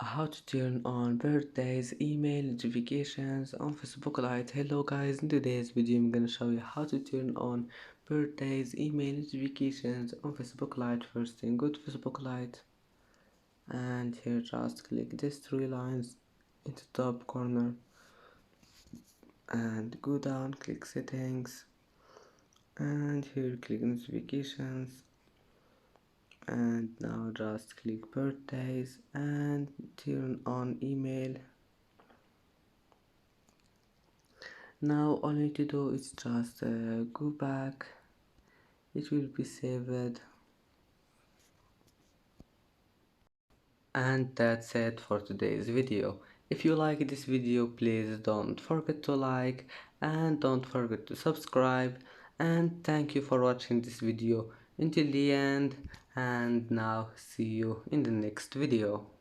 How to turn on birthdays email notifications on Facebook Lite. Hello guys, in today's video I'm gonna show you how to turn on birthdays email notifications on Facebook Lite. First thing, go to Facebook Lite and here just click these three lines in the top corner and go down, click settings, and here click notifications, and now just click birthdays and turn on email. Now all you need to do is just go back, it will be saved, and that's it for today's video. If you like this video, please don't forget to like and don't forget to subscribe, and thank you for watching this video until the end, and now see you in the next video.